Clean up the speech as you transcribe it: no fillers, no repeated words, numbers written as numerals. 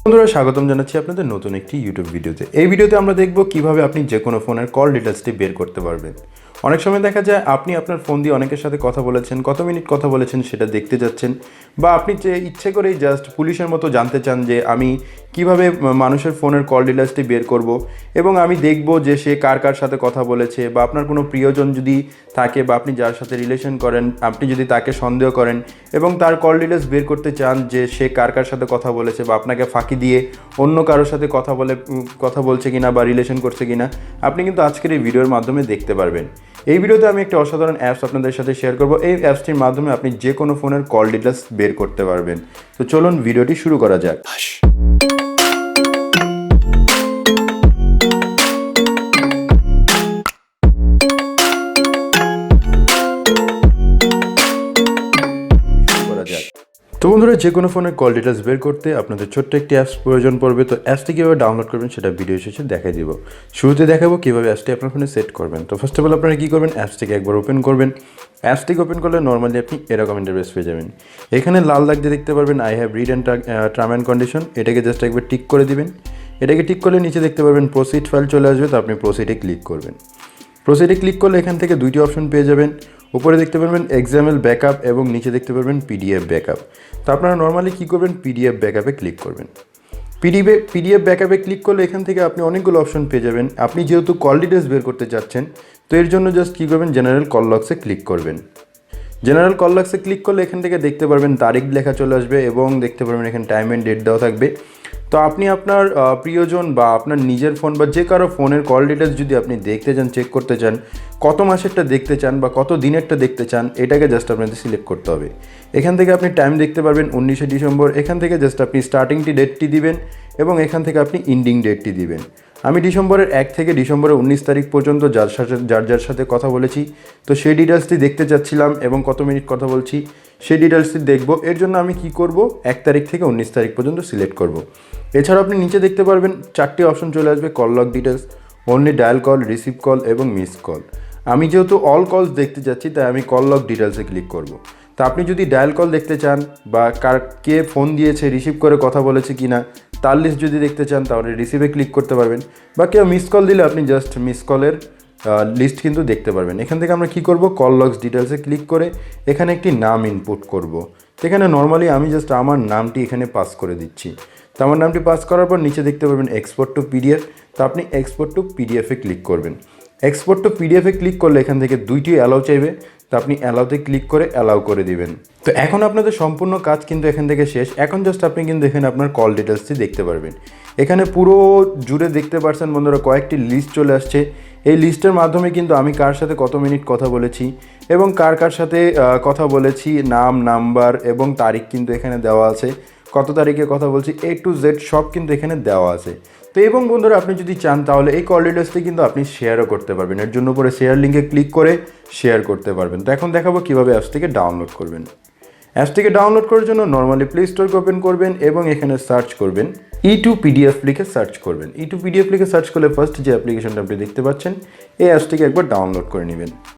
বন্ধুরা স্বাগতম জানাচ্ছি আপনাদের নতুন একটি ইউটিউব ভিডিওতে। এই ভিডিওতে আমরা দেখব কিভাবে আপনি যে কোনো ফোনের কল ডিটেলসটি বের করতে পারবেন। অনেক সময় দেখা যায় আপনি আপনার ফোন দিয়ে অনেকের সাথে কথা বলেছেন, কত মিনিট কথা বলেছেন সেটা দেখতে যাচ্ছেন, বা আপনি যে ইচ্ছে করেই জাস্ট পুলিশের মতো জানতে চান যে আমি কিভাবে মানুষের ফোনের কল ডিটেলসটি বের করব এবং আমি দেখব যে সে কার কার সাথে কথা বলেছে, বা আপনার কোনো প্রিয়জন যদি থাকে বা আপনি যার সাথে রিলেশন করেন আপনি যদি তাকে সন্দেহ করেন এবং তার কল ডিটেলস বের করতে চান যে সে কার কার সাথে কথা বলেছে বা আপনাকে ফাঁকি দিয়ে অন্য কারোর সাথে কথা বলছে কিনা বা রিলেশন করছে কিনা, আপনি কিন্তু আজকের এই ভিডিওর মাধ্যমে দেখতে পারবেন। এই ভিডিওতে আমি একটা অসাধারণ অ্যাপস আপনাদের সাথে শেয়ার করব। এই অ্যাপসটির মাধ্যমে আপনি যে কোনো ফোনের কল ডিটেলস বের করতে পারবেন। তো চলুন ভিডিওটি শুরু করা যাক। তো বন্ধুরা, যে কোনো ফোনের কল ডিটেলস বের করতে আপনাদের ছোট্ট একটি অ্যাপস প্রয়োজন পড়বে। তো অ্যাপসটি কীভাবে ডাউনলোড করবেন সেটা ভিডিও শেষে দেখাই দিব। শুরুতে দেখাবো কীভাবে অ্যাপসটি আপনার ফোনে সেট করবেন। তো ফার্স্ট অফ অল আপনারা কী করবেন, অ্যাপসটিকে একবার ওপেন করবেন। অ্যাপসটিকে ওপেন করলে নর্মালি আপনি এরকম ইন্টারফেস পেয়ে যাবেন। এখানে লাল দাগ দিয়ে দেখতে পারবেন I have read and term and condition, এটাকে জাস্ট একবার টিক করে দিবেন। এটাকে টিক করলে নিচে দেখতে পারবেন প্রসিড ফাইল চলে আসবে, তো আপনি প্রসিডে ক্লিক করবেন। প্রসিডে ক্লিক করলে এখান থেকে দুইটি অপশন পেয়ে যাবেন। উপরে দেখতে পারবেন এক্সাম্পল ব্যাকআপ এবং নিচে দেখতে পারবেন পিডিএফ ব্যাকআপ। তো আপনারা নর্মালি কী করবেন, পিডিএফ ব্যাকআপে ক্লিক করবেন। পিডিএফ ব্যাকআপে ক্লিক করলে এখান থেকে আপনি অনেকগুলো অপশন পেয়ে যাবেন। আপনি যেহেতু কল ডিটেলস বের করতে চাচ্ছেন, তো এর জন্য জাস্ট কী করবেন, জেনারেল কল লগসে ক্লিক করবেন। জেনারেল কল লগসে ক্লিক করলে এখান থেকে দেখতে পারবেন তারিখ লেখা চলে আসবে এবং দেখতে পারবেন এখানে টাইম অ্যান্ড ডেট দেওয়া থাকবে। তো আপনি আপনার প্রিয়জন বা আপনার নিজের ফোন বা যে কারো ফোনের কল ডিটেলস যদি আপনি দেখতে চান, চেক করতে চান, কত মাসেরটা দেখতে চান বা কত দিনেরটা দেখতে চান, এটাকে জাস্ট আপনাদের সিলেক্ট করতে হবে। এখান থেকে আপনি টাইম দেখতে পারবেন 19শে ডিসেম্বর। এখান থেকে জাস্ট আপনি স্টার্টিংটি ডেটটি দিবেন এবং এখান থেকে আপনি এন্ডিং ডেটটি দিবেন। আমি ডিসেম্বরের 1 থেকে ডিসেম্বরের 19 তারিখ পর্যন্ত যার সাথে কথা বলেছি, তো সেই ডিটেলসটি দেখতে চাচ্ছিলাম এবং কত মিনিট কথা বলছি সেই ডিটেলসটি দেখব। এর জন্য আমি কি করব, 1 তারিখ থেকে 19 তারিখ পর্যন্ত সিলেক্ট করব। এছাড়াও আপনি নিচে দেখতে পারবেন 4টি অপশন চলে আসবে, call log details, only dial call, receive call এবং মিস কল। আমি যেহেতু অল কলস দেখতে যাচ্ছি তাই আমি কল লগ ডিটেলসে ক্লিক করব। তা আপনি যদি ডায়াল কল দেখতে চান বা কে ফোন দিয়েছে, রিসিভ করে কথা বলেছে কি না তার লিস্ট যদি দেখতে চান তাহলে রিসিভে ক্লিক করতে পারবেন, বা কেউ মিস কল দিলে আপনি জাস্ট মিস কলের লিস্ট কিন্তু দেখতে পারবেন। এখান থেকে আমরা কী করব, কল লগস ডিটেলসে ক্লিক করে এখানে একটি নাম ইনপুট করব। এখানে নর্মালি আমি জাস্ট আমার নামটি এখানে পাস করে দিচ্ছি। তো আমার নামটি পাস করার পর নিচে দেখতে পারবেন এক্সপোর্ট টু পিডিএফ, তো আপনি এক্সপোর্ট টু পিডিএফে ক্লিক করবেন। এক্সপোর্ট টু পিডিএফে ক্লিক করলে এখান থেকে দুইটি অ্যালাউ চাইবে, তো আপনি অ্যালাউতে ক্লিক করে অ্যালাউ করে দিবেন। তো এখন আপনাদের সম্পূর্ণ কাজ কিন্তু এখান থেকে শেষ। এখন জাস্ট আপনি কিন্তু এখানে আপনার কল ডিটেলসটি দেখতে পারবেন। এখানে পুরো জুড়ে দেখতে পারছেন বন্ধুরা কয়েকটি লিস্ট চলে আসছে। এই লিস্টের মাধ্যমে কিন্তু আমি কার সাথে কত মিনিট কথা বলেছি এবং কার কার সাথে কথা বলেছি, নাম, নাম্বার এবং তারিখ কিন্তু এখানে দেওয়া আছে। কত তারিখে কথা বলছি A to Z সব কিন্তু এখানে দেওয়া আছে। তো এবং বন্ধুরা, আপনি যদি চান তাহলে এই কল ডিটেলসটি কিন্তু আপনি শেয়ারও করতে পারবেন। এর জন্য উপরে শেয়ার লিঙ্কে ক্লিক করে শেয়ার করতে পারবেন। তো এখন দেখাবো কীভাবে অ্যাপসটিকে ডাউনলোড করবেন। অ্যাপসটিকে ডাউনলোড করার জন্য নর্মালি প্লে স্টোরকে ওপেন করবেন এবং এখানে সার্চ করবেন E2PDF লিখে সার্চ করবেন। E2PDF লিখে সার্চ করলে ফার্স্ট যে অ্যাপ্লিকেশনটা আপনি দেখতে পাচ্ছেন এই অ্যাপসটিকে একবার ডাউনলোড করে নেবেন।